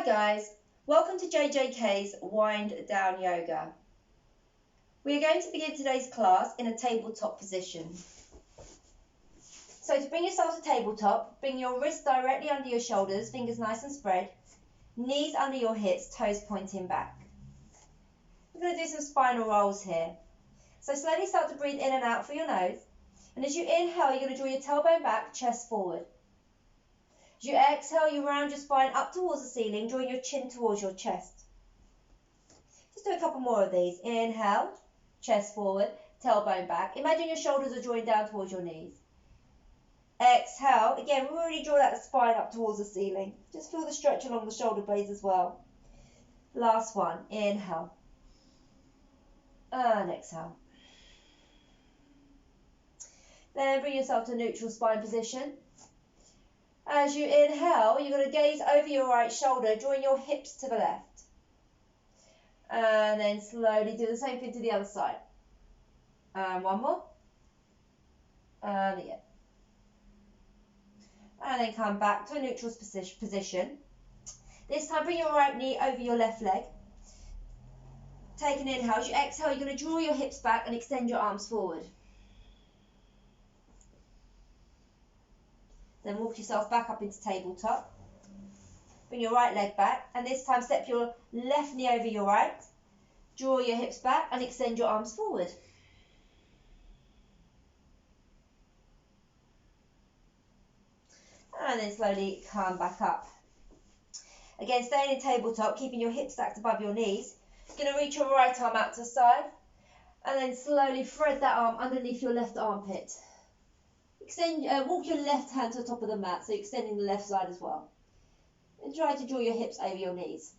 guys, welcome to JJK's Wind Down Yoga. We are going to begin today's class in a tabletop position. So to bring yourself to tabletop, bring your wrists directly under your shoulders, fingers nice and spread, knees under your hips, toes pointing back. We're going to do some spinal rolls here. So slowly start to breathe in and out through your nose. And as you inhale, you're going to draw your tailbone back, chest forward. As you exhale, you round your spine up towards the ceiling, drawing your chin towards your chest. Just do a couple more of these. Inhale, chest forward, tailbone back. Imagine your shoulders are drawing down towards your knees. Exhale. Again, we already draw that spine up towards the ceiling. Just feel the stretch along the shoulder blades as well. Last one. Inhale. And exhale. Then bring yourself to neutral spine position. As you inhale, you're going to gaze over your right shoulder, drawing your hips to the left. And then slowly do the same thing to the other side. And one more. And again. And then come back to a neutral position. This time, bring your right knee over your left leg. Take an inhale. As you exhale, you're going to draw your hips back and extend your arms forward. Then walk yourself back up into tabletop. Bring your right leg back, and this time step your left knee over your right. Draw your hips back and extend your arms forward. And then slowly come back up. Again, staying in tabletop, keeping your hips stacked above your knees. You're going to reach your right arm out to the side, and then slowly thread that arm underneath your left armpit. Walk your left hand to the top of the mat, so you're extending the left side as well. And try to draw your hips over your knees.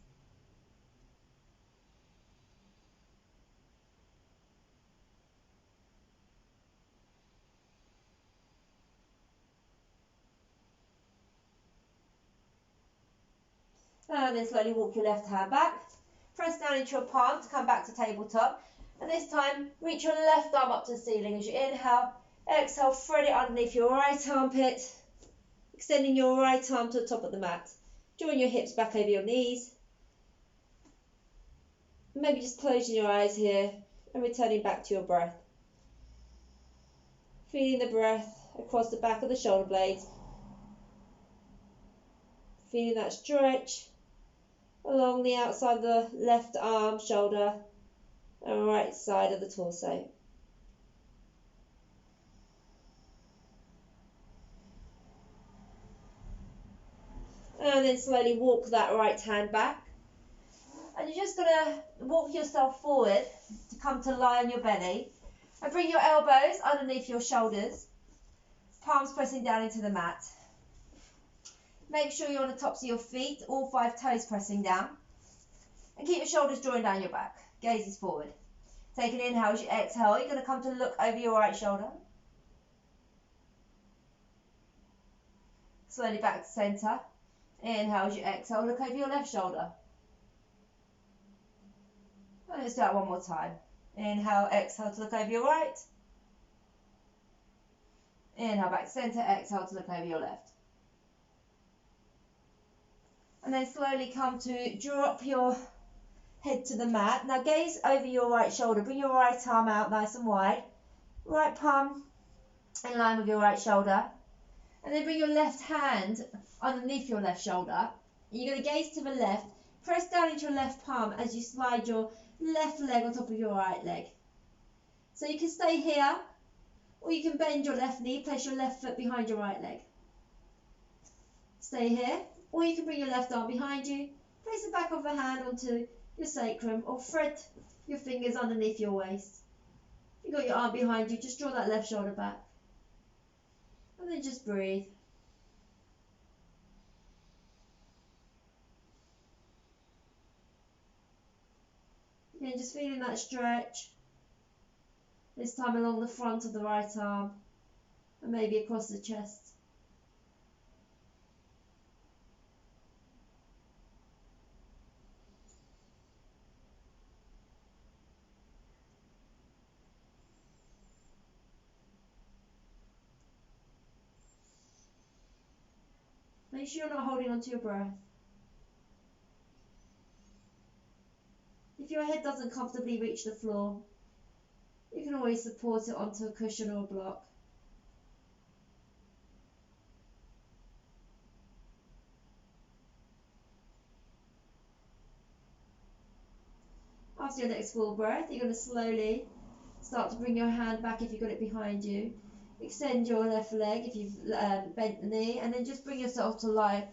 And then slowly walk your left hand back. Press down into your palm to come back to tabletop. And this time, reach your left arm up to the ceiling as you inhale. Exhale, thread it underneath your right armpit, extending your right arm to the top of the mat. Drawing your hips back over your knees. Maybe just closing your eyes here and returning back to your breath. Feeling the breath across the back of the shoulder blades. Feeling that stretch along the outside of the left arm, shoulder, and right side of the torso. And then slowly walk that right hand back. And you're just going to walk yourself forward to come to lie on your belly. And bring your elbows underneath your shoulders. Palms pressing down into the mat. Make sure you're on the tops of your feet, all 5 toes pressing down. And keep your shoulders drawing down your back. Gazes forward. Take an inhale as you exhale. You're going to come to look over your right shoulder. Slowly back to centre. Inhale as you exhale, look over your left shoulder. And let's do that one more time. Inhale, exhale to look over your right. Inhale back to centre, exhale to look over your left. And then slowly come to drop your head to the mat. Now gaze over your right shoulder. Bring your right arm out nice and wide. Right palm in line with your right shoulder. And then bring your left hand underneath your left shoulder. You're going to gaze to the left. Press down into your left palm as you slide your left leg on top of your right leg. So you can stay here, or you can bend your left knee, place your left foot behind your right leg. Stay here, or you can bring your left arm behind you, place the back of the hand onto your sacrum, or thread your fingers underneath your waist. If you've got your arm behind you, just draw that left shoulder back. And then just breathe. And just feeling that stretch. This time along the front of the right arm. And maybe across the chest. Make sure you're not holding onto your breath. If your head doesn't comfortably reach the floor, you can always support it onto a cushion or a block. After your next full breath, you're going to slowly start to bring your hand back if you've got it behind you. Extend your left leg if you've bent the knee, and then just bring yourself to lie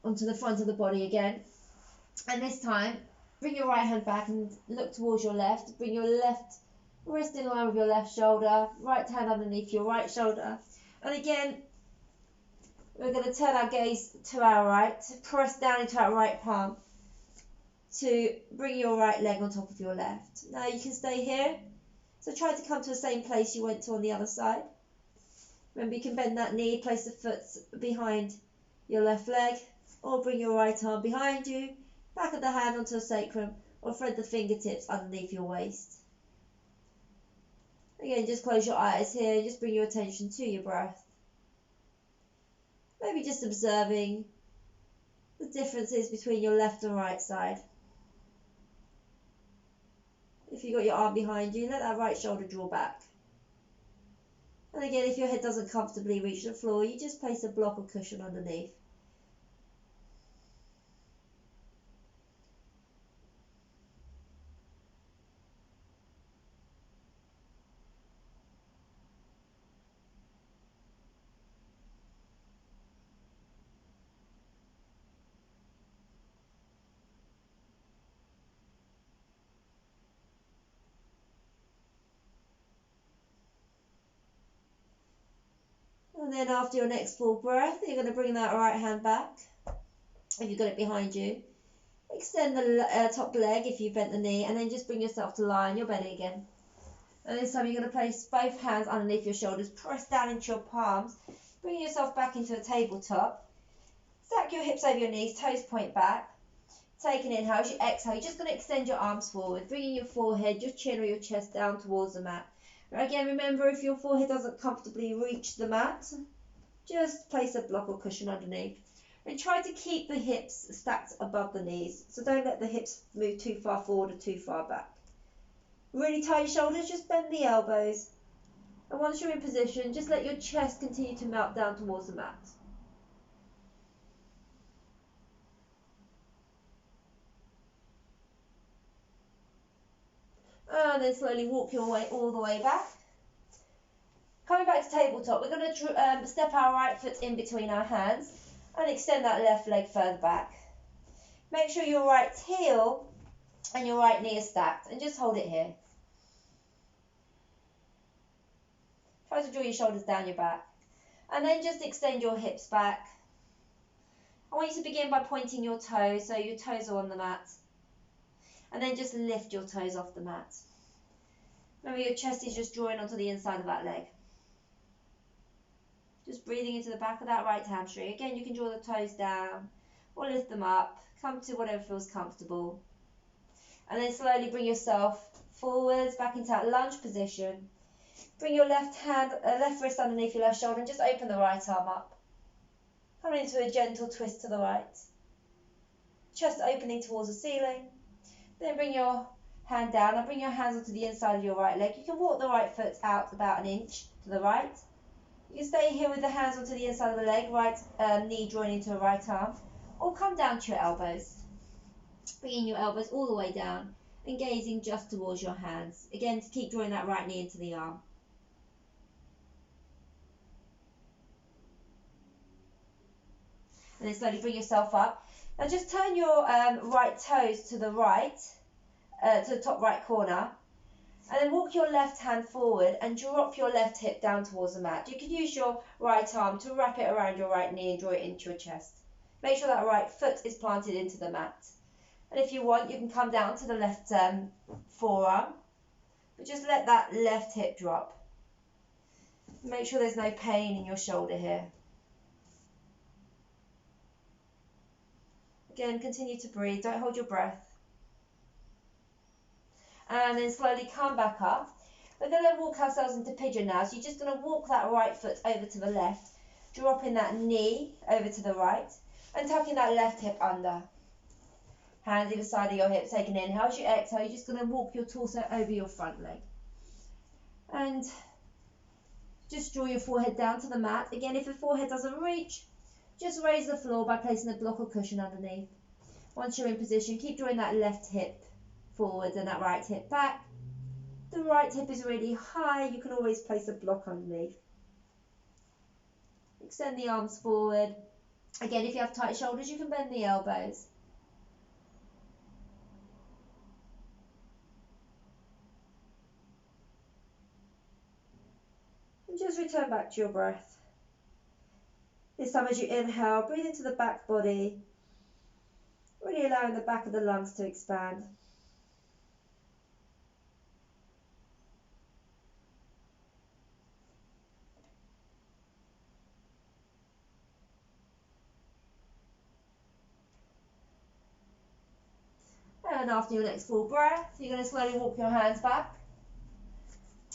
onto the front of the body again. And this time, bring your right hand back and look towards your left. Bring your left wrist in line with your left shoulder, right hand underneath your right shoulder. And again, we're going to turn our gaze to our right, press down into our right palm to bring your right leg on top of your left. Now you can stay here. So try to come to the same place you went to on the other side. Remember, you can bend that knee, place the foot behind your left leg, or bring your right arm behind you, back of the hand onto the sacrum, or thread the fingertips underneath your waist. Again, just close your eyes here, just bring your attention to your breath. Maybe just observing the differences between your left and right side. If you've got your arm behind you, let that right shoulder draw back. And again, if your head doesn't comfortably reach the floor, you just place a block or cushion underneath. And then after your next full breath, you're going to bring that right hand back, if you've got it behind you. Extend the top leg if you bent the knee, and then just bring yourself to lie on your belly again. And this time you're going to place both hands underneath your shoulders, press down into your palms, bring yourself back into a tabletop. Stack your hips over your knees, toes point back. Take an inhale. As you exhale, you're just going to extend your arms forward, bringing your forehead, your chin or your chest down towards the mat. Again, remember, if your forehead doesn't comfortably reach the mat, just place a block or cushion underneath. And try to keep the hips stacked above the knees. So don't let the hips move too far forward or too far back. Really tight shoulders, just bend the elbows. And once you're in position, just let your chest continue to melt down towards the mat. And then slowly walk your way all the way back. Coming back to tabletop, we're going to step our right foot in between our hands and extend that left leg further back. Make sure your right heel and your right knee are stacked, and just hold it here. Try to draw your shoulders down your back. And then just extend your hips back. I want you to begin by pointing your toes, so your toes are on the mat. And then just lift your toes off the mat. Remember, your chest is just drawing onto the inside of that leg. Just breathing into the back of that right hamstring. Again, you can draw the toes down or lift them up. Come to whatever feels comfortable. And then slowly bring yourself forwards, back into that lunge position. Bring your left wrist underneath your left shoulder and just open the right arm up. Come into a gentle twist to the right. Chest opening towards the ceiling. Then bring your hand down and bring your hands onto the inside of your right leg. You can walk the right foot out about an inch to the right. You can stay here with the hands onto the inside of the leg, right knee joining into a right arm, or come down to your elbows. Bringing your elbows all the way down and gazing just towards your hands. Again, to keep drawing that right knee into the arm. And then slowly bring yourself up. Now just turn your right toes to the right, to the top right corner, and then walk your left hand forward and drop your left hip down towards the mat. You can use your right arm to wrap it around your right knee and draw it into your chest. Make sure that right foot is planted into the mat. And if you want, you can come down to the left forearm, but just let that left hip drop. Make sure there's no pain in your shoulder here. Again, continue to breathe, don't hold your breath. And then slowly come back up. We're going to walk ourselves into pigeon now. So you're just going to walk that right foot over to the left, dropping that knee over to the right, and tucking that left hip under. Hands either side of your hips. Take an inhale. As you exhale, you're just going to walk your torso over your front leg. And just draw your forehead down to the mat. Again, if your forehead doesn't reach, just raise the floor by placing a block or cushion underneath. Once you're in position, keep drawing that left hip forwards and that right hip back. The right hip is really high. You can always place a block underneath. Extend the arms forward. Again, if you have tight shoulders, you can bend the elbows. And just return back to your breath. This time as you inhale, breathe into the back body, really allowing the back of the lungs to expand. And after your next full breath, you're going to slowly walk your hands back.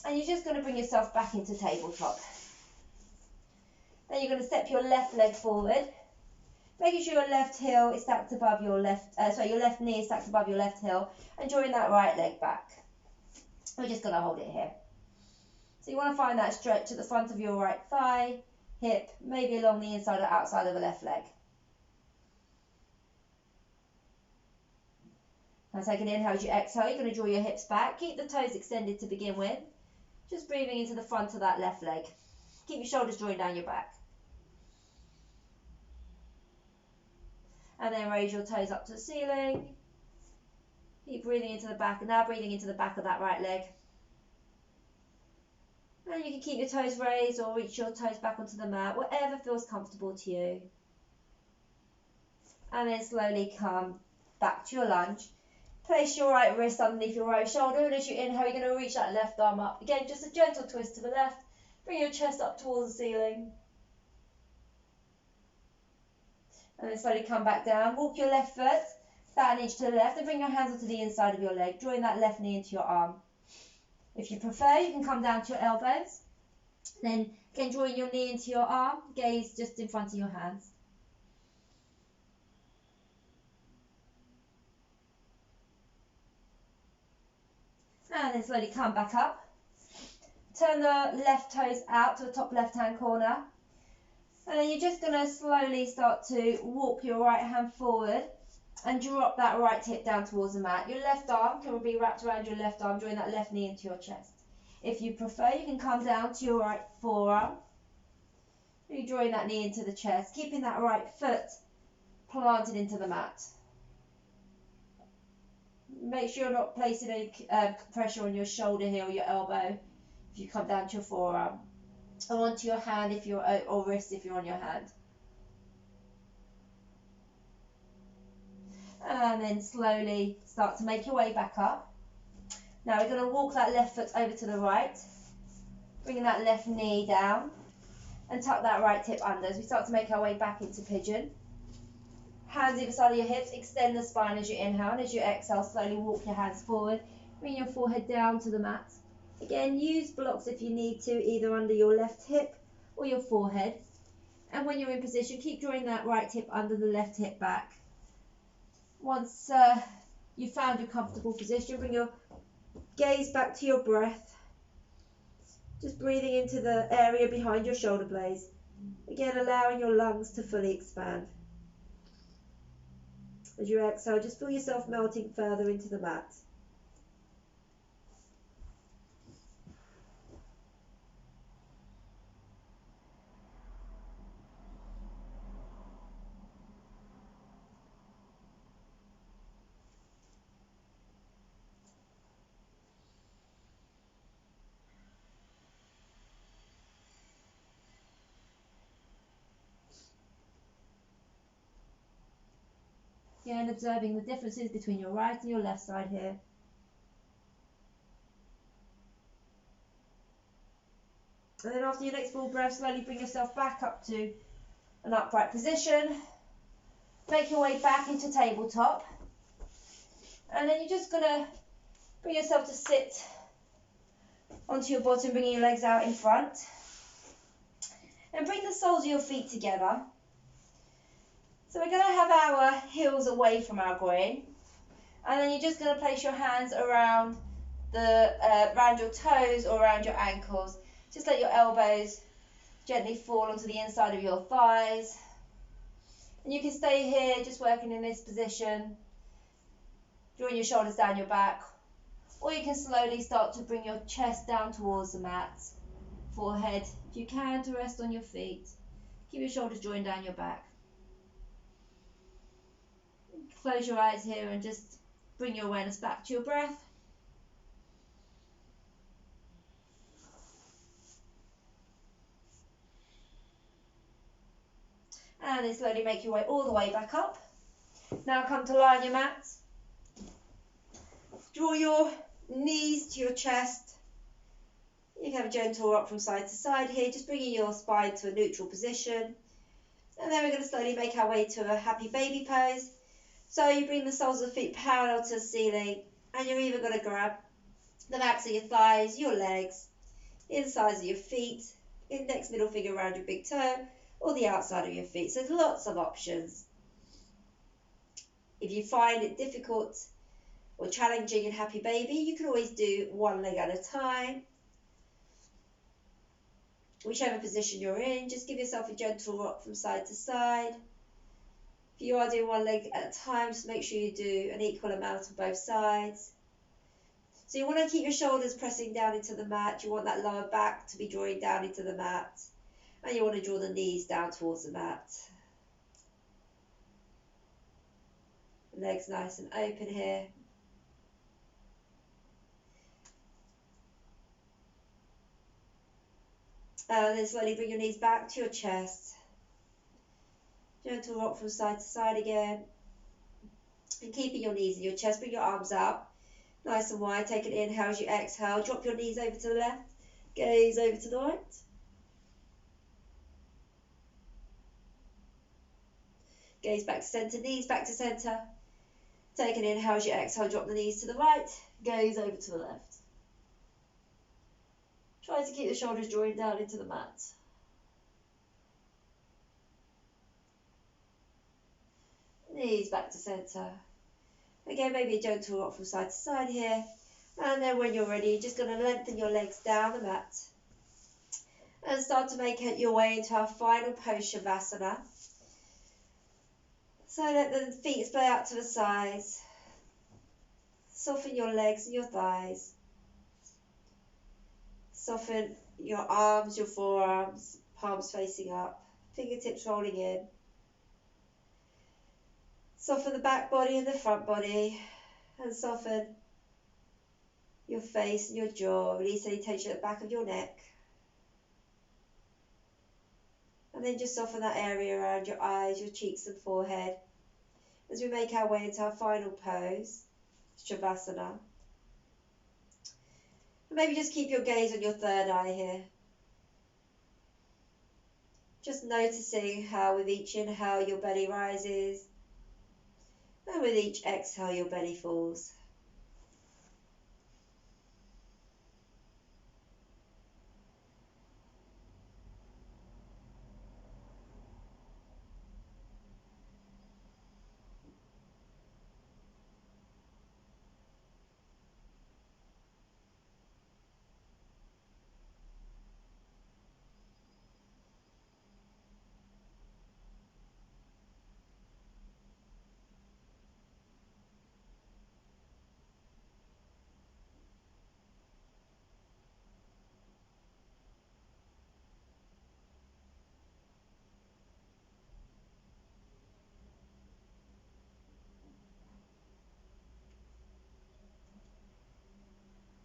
And you're just going to bring yourself back into tabletop. Then you're going to step your left leg forward, making sure your left heel is stacked above your your left knee is stacked above your left heel, and drawing that right leg back. We're just going to hold it here. So you want to find that stretch at the front of your right thigh, hip, maybe along the inside or outside of the left leg. Now take an inhale as you exhale. You're going to draw your hips back. Keep the toes extended to begin with. Just breathing into the front of that left leg. Keep your shoulders drawing down your back. And then raise your toes up to the ceiling. Keep breathing into the back. And now breathing into the back of that right leg. And you can keep your toes raised or reach your toes back onto the mat, whatever feels comfortable to you. And then slowly come back to your lunge. Place your right wrist underneath your right shoulder, and as you inhale, you're going to reach that left arm up. Again, just a gentle twist to the left. Bring your chest up towards the ceiling. And then slowly come back down. Walk your left foot about an inch to the left, and bring your hands onto the inside of your leg, drawing that left knee into your arm. If you prefer, you can come down to your elbows. Then, again, drawing your knee into your arm, gaze just in front of your hands. And then slowly come back up. Turn the left toes out to the top left-hand corner. And then you're just going to slowly start to walk your right hand forward and drop that right hip down towards the mat. Your left arm can be wrapped around your left arm, drawing that left knee into your chest. If you prefer, you can come down to your right forearm. You're drawing that knee into the chest, keeping that right foot planted into the mat. Make sure you're not placing any pressure on your shoulder here or your elbow if you come down to your forearm, or onto your hand if you're, or wrist if you're on your hand. And then slowly start to make your way back up. Now we're going to walk that left foot over to the right, bringing that left knee down, and tuck that right hip under as we start to make our way back into pigeon. Hands either side of your hips, extend the spine as you inhale, and as you exhale, slowly walk your hands forward, bring your forehead down to the mat. Again, use blocks if you need to, either under your left hip or your forehead. And when you're in position, keep drawing that right hip under the left hip back. Once you've found your comfortable position, bring your gaze back to your breath. Just breathing into the area behind your shoulder blades. Again, allowing your lungs to fully expand. As you exhale, just feel yourself melting further into the mat. Again, observing the differences between your right and your left side here. And then after your next full breath, slowly bring yourself back up to an upright position. Make your way back into tabletop. And then you're just going to bring yourself to sit onto your bottom, bringing your legs out in front. And bring the soles of your feet together. So we're going to have our heels away from our groin. And then you're just going to place your hands around around your toes or around your ankles. Just let your elbows gently fall onto the inside of your thighs. And you can stay here just working in this position, drawing your shoulders down your back. Or you can slowly start to bring your chest down towards the mat. Forehead, if you can, to rest on your feet. Keep your shoulders joined down your back. Close your eyes here and just bring your awareness back to your breath. And then slowly make your way all the way back up. Now come to lie on your mat. Draw your knees to your chest. You can have a gentle rock from side to side here, just bringing your spine to a neutral position. And then we're going to slowly make our way to a happy baby pose. So you bring the soles of the feet parallel to the ceiling, and you're either going to grab the backs of your thighs, your legs, insides of your feet, index, middle finger around your big toe, or the outside of your feet. So there's lots of options. If you find it difficult or challenging in happy baby, you can always do one leg at a time. Whichever position you're in, just give yourself a gentle rock from side to side. If you are doing one leg at a time, just make sure you do an equal amount on both sides. So you want to keep your shoulders pressing down into the mat. You want that lower back to be drawing down into the mat. And you want to draw the knees down towards the mat. Legs nice and open here. And then slowly bring your knees back to your chest. Gentle rock from side to side again. And keeping your knees in your chest, bring your arms up. Nice and wide. Take an inhale as you exhale. Drop your knees over to the left. Gaze over to the right. Gaze back to centre. Knees back to centre. Take an inhale as you exhale. Drop the knees to the right. Gaze over to the left. Try to keep the shoulders drawing down into the mat. Knees back to centre. Again, maybe a gentle rock from side to side here. And then when you're ready, you're just going to lengthen your legs down the mat. And start to make your way into our final pose, Shavasana. So let the feet splay out to the sides. Soften your legs and your thighs. Soften your arms, your forearms, palms facing up, fingertips rolling in. Soften the back body and the front body, and soften your face and your jaw. Release any tension at the back of your neck. And then just soften that area around your eyes, your cheeks and forehead as we make our way into our final pose, Shavasana. Maybe just keep your gaze on your third eye here. Just noticing how with each inhale your belly rises, and with each exhale your belly falls.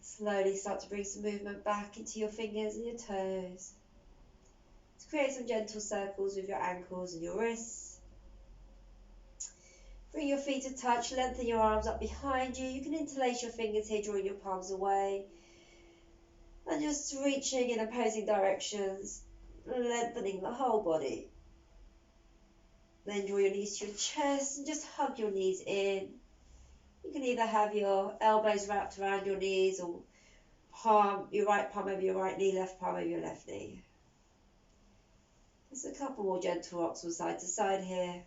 Slowly start to bring some movement back into your fingers and your toes. To create some gentle circles with your ankles and your wrists. Bring your feet to touch, lengthen your arms up behind you. You can interlace your fingers here, drawing your palms away. And just reaching in opposing directions, lengthening the whole body. Then draw your knees to your chest and just hug your knees in. You can either have your elbows wrapped around your knees or your right palm over your right knee, left palm over your left knee. Just a couple more gentle rocks from side to side here.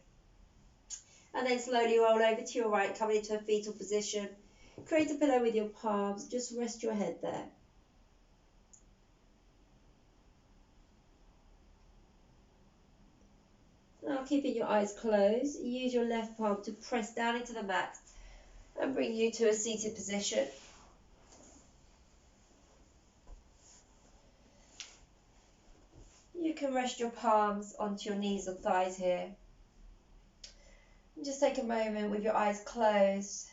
And then slowly roll over to your right, coming into a fetal position. Create a pillow with your palms. Just rest your head there. Now keeping your eyes closed, use your left palm to press down into the mat and bring you to a seated position. You can rest your palms onto your knees or thighs here. And just take a moment with your eyes closed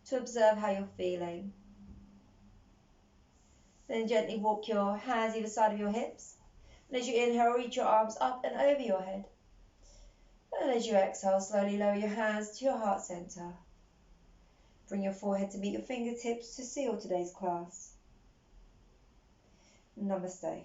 to observe how you're feeling. Then gently walk your hands either side of your hips. And as you inhale, reach your arms up and over your head. And as you exhale, slowly lower your hands to your heart center. Bring your forehead to meet your fingertips to seal today's class. Namaste.